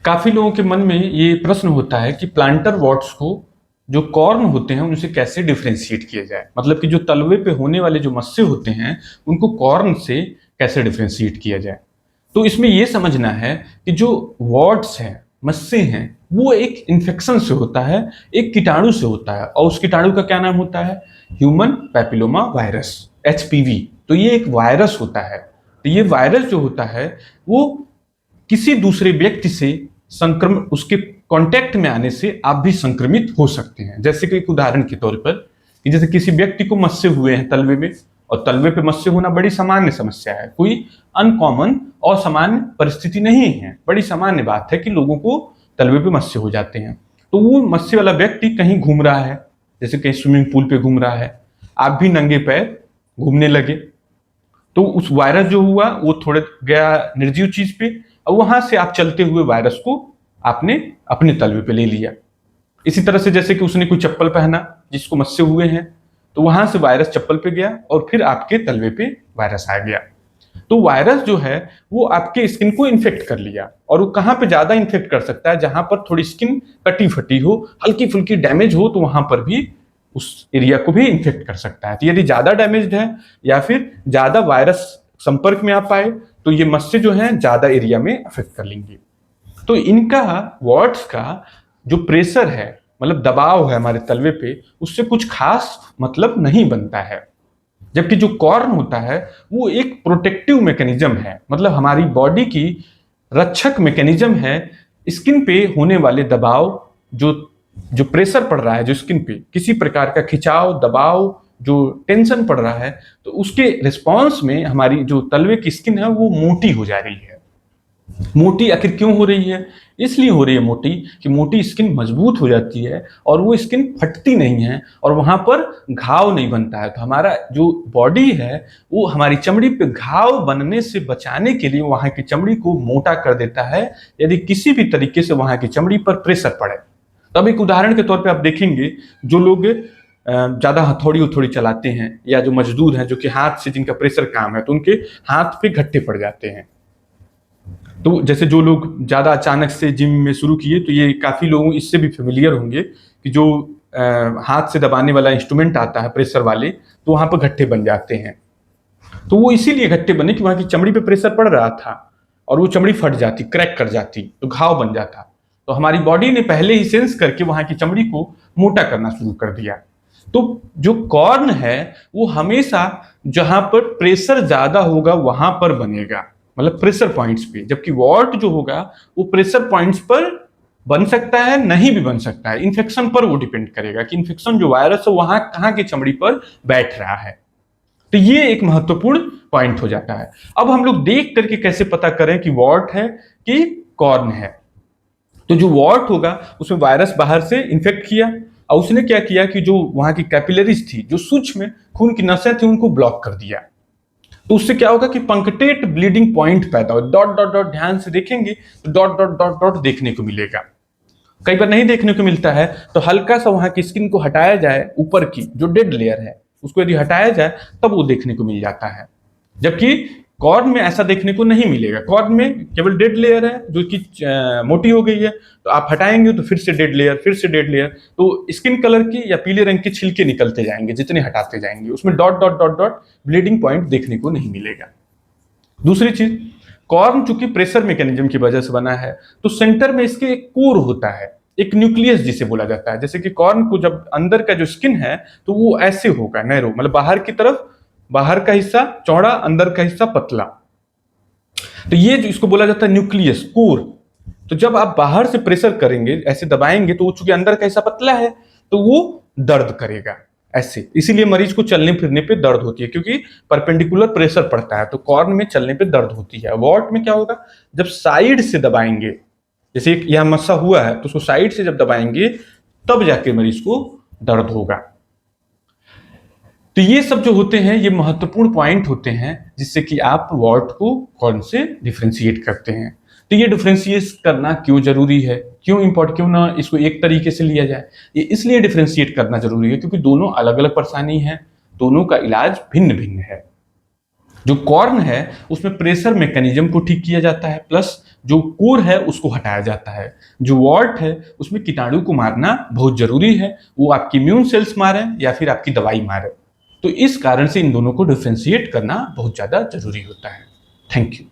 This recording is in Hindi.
काफी लोगों के मन में ये प्रश्न होता है कि प्लांटर वॉर्ट्स को जो कॉर्न होते हैं उनसे कैसे डिफ्रेंशिएट किया जाए। मतलब कि जो तलवे पे होने वाले जो मस्से होते हैं उनको कॉर्न से कैसे डिफ्रेंशिएट किया जाए। तो इसमें यह समझना है कि जो वॉर्ट्स हैं, मस्से हैं, वो एक इन्फेक्शन से होता है, एक कीटाणु से होता है, और उस कीटाणु का क्या नाम होता है? Human papilloma virus, HPV। तो ये एक वायरस होता है। तो ये वायरस जो होता है वो किसी दूसरे व्यक्ति से संक्रमण, उसके कांटेक्ट में आने से आप भी संक्रमित हो सकते हैं। जैसे कि एक उदाहरण के तौर पर कि जैसे किसी व्यक्ति को मस्से हुए हैं तलवे में, और तलवे पे मस्से होना बड़ी सामान्य समस्या है, कोई अनकॉमन और सामान्य परिस्थिति नहीं है, बड़ी सामान्य बात है कि लोगों को तलवे पे मस्से हो जाते हैं। तो वो मस्से वाला व्यक्ति कहीं घूम रहा है, जैसे कहीं स्विमिंग पूल पे घूम रहा है, आप भी नंगे पैर घूमने लगे, तो उस वायरस जो हुआ वो थोड़े गया निर्जीव चीज पे, और वहां से आप चलते हुए वायरस को आपने अपने तलवे पे ले लिया। इसी तरह से जैसे कि उसने कोई चप्पल पहना जिसको मस्से हुए हैं, तो वहां से वायरस चप्पल पे गया और फिर आपके तलवे पे वायरस आ गया। तो वायरस जो है वो आपके स्किन को इन्फेक्ट कर लिया, और वो कहां पे ज्यादा इन्फेक्ट कर सकता है? जहां पर थोड़ी स्किन कटी फटी हो, हल्की फुल्की डैमेज हो, तो वहां पर भी उस एरिया को भी इन्फेक्ट कर सकता है। तो यदि ज्यादा डैमेज्ड है या फिर ज्यादा वायरस संपर्क में आ पाए तो ये मस्से जो हैं ज्यादा एरिया में अफेक्ट कर लेंगे। तो इनका वॉर्ट्स का जो प्रेशर है, मतलब दबाव है हमारे तलवे पे, उससे कुछ खास मतलब नहीं बनता है। जबकि जो कॉर्न होता है वो एक प्रोटेक्टिव मैकेनिज्म है, मतलब हमारी बॉडी की रक्षक मैकेनिज्म है। स्किन पे होने वाले दबाव, जो जो प्रेशर पड़ रहा है, जो स्किन पे किसी प्रकार का खिंचाव, दबाव, जो टेंशन पड़ रहा है, तो उसके रिस्पॉन्स में हमारी जो तलवे की स्किन है वो मोटी हो जा रही है। मोटी आखिर क्यों हो रही है? इसलिए हो रही है मोटी कि मोटी स्किन मजबूत हो जाती है और वो स्किन फटती नहीं है और वहां पर घाव नहीं बनता है। तो हमारा जो बॉडी है वो हमारी चमड़ी पे घाव बनने से बचाने के लिए वहां की चमड़ी को मोटा कर देता है, यदि किसी भी तरीके से वहां की चमड़ी पर प्रेशर पड़े। तब एक उदाहरण के तौर पे आप देखेंगे, जो लोग ज्यादा हथौड़ी चलाते हैं, या जो मजदूर हैं जो कि हाथ से जिनका प्रेशर काम है, तो उनके हाथ पे घट्टे पड़ जाते हैं। तो जैसे जो लोग ज्यादा अचानक से जिम में शुरू किए, तो ये काफी लोग इससे भी फेमिलियर होंगे कि जो हाथ से दबाने वाला इंस्ट्रूमेंट आता है प्रेशर वाले, तो वहां पर घट्टे बन जाते हैं। तो वो इसीलिए घट्टे बने कि वहां की चमड़ी पे प्रेशर पड़ रहा था और वो चमड़ी फट जाती, क्रैक कर जाती, तो घाव बन जाता। तो हमारी बॉडी ने पहले ही सेंस करके वहां की चमड़ी को मोटा करना शुरू कर दिया। तो जो कॉर्न है वो हमेशा जहां पर प्रेशर ज्यादा होगा वहां पर बनेगा, मतलब प्रेशर पॉइंट्स पे। जबकि वॉर्ट जो होगा वो प्रेशर पॉइंट्स पर बन सकता है, नहीं भी बन सकता है। इन्फेक्शन पर वो डिपेंड करेगा कि इन्फेक्शन जो वायरस है वहां कहां की चमड़ी पर बैठ रहा है। तो ये एक महत्वपूर्ण पॉइंट हो जाता है। अब हम लोग देख करके कैसे पता करें कि वॉर्ट है कि कॉर्न है? तो जो वॉर्ट होगा उसमें वायरस बाहर से इन्फेक्ट किया, और उसने क्या किया कि जो वहां की कैपिलरीज थी, जो सूक्ष्म खून की नसें थी, उनको ब्लॉक कर दिया। तो उससे क्या होगा कि पंक्टेट ब्लीडिंग पॉइंट पैदा हो, डॉट डॉट डॉट, ध्यान से देखेंगे तो डॉट डॉट डॉट डॉट देखने को मिलेगा। कई बार नहीं देखने को मिलता है, तो हल्का सा वहां की स्किन को हटाया जाए, ऊपर की जो डेड लेयर है उसको यदि हटाया जाए तब वो देखने को मिल जाता है। जबकि कॉर्न में ऐसा देखने को नहीं मिलेगा। कॉर्न में केवल डेड लेयर है जो कि मोटी हो गई है, तो आप हटाएंगे तो फिर से डेड लेयर, फिर से डेड लेयर, तो स्किन कलर की या पीले रंग के छिलके निकलते जाएंगे जितने हटाते जाएंगे। उसमें dot dot dot dot bleeding point देखने को नहीं मिलेगा। दूसरी चीज, कॉर्न चूंकि प्रेशर मैकेनिज्म की वजह से बना है, तो सेंटर में इसके एक कोर होता है, एक न्यूक्लियस जिसे बोला जाता है। जैसे कि कॉर्न को जब अंदर का जो स्किन है तो वो ऐसे होगा, नैरो, मतलब बाहर की तरफ, बाहर का हिस्सा चौड़ा, अंदर का हिस्सा पतला। तो ये जो इसको बोला जाता है न्यूक्लियस, कोर। तो जब आप बाहर से प्रेशर करेंगे, ऐसे दबाएंगे, तो वो चूंकि अंदर का हिस्सा पतला है तो वो दर्द करेगा ऐसे। इसीलिए मरीज को चलने फिरने पे दर्द होती है, क्योंकि परपेंडिकुलर प्रेशर पड़ता है, तो कॉर्न में चलने पे दर्द होती है। वॉर्ट में क्या होगा, जब साइड से दबाएंगे, जैसे यहां मस्सा हुआ है तो उसको साइड से जब दबाएंगे तब जाके मरीज को दर्द होगा। तो ये सब जो होते हैं ये महत्वपूर्ण पॉइंट होते हैं जिससे कि आप वॉर्ट को कॉर्न से डिफ्रेंशिएट करते हैं। तो ये डिफ्रेंशिएट करना क्यों जरूरी है, क्यों ना इसको एक तरीके से लिया जाए? ये इसलिए डिफ्रेंशिएट करना जरूरी है क्योंकि दोनों अलग अलग परेशानी है, दोनों का इलाज भिन्न भिन्न है। जो कॉर्न है उसमें प्रेशर मैकेनिज्म को ठीक किया जाता है, प्लस जो कोर है उसको हटाया जाता है। जो वॉर्ट है उसमें कीटाणु को मारना बहुत जरूरी है, वो आपकी इम्यून सेल्स मारे या फिर आपकी दवाई मारे। तो इस कारण से इन दोनों को डिफ्रेंशिएट करना बहुत ज्यादा जरूरी होता है। Thank you.